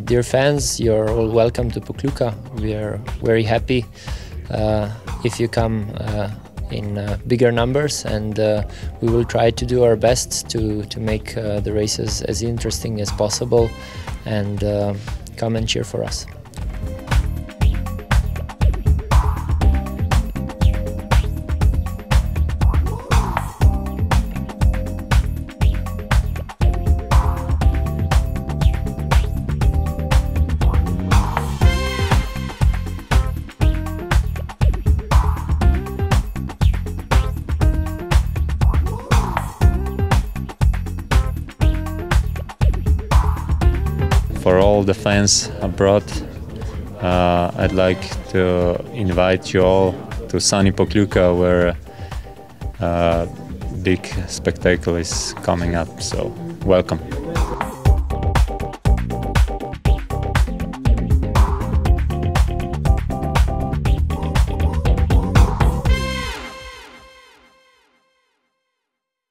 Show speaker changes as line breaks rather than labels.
Dear fans, you're all welcome to Pokljuka. We are very happy if you come in bigger numbers, and we will try to do our best to make the races as interesting as possible, and come and cheer for us.
For all the fans abroad, I'd like to invite you all to sunny Pokljuka, where big spectacle is coming up, so welcome.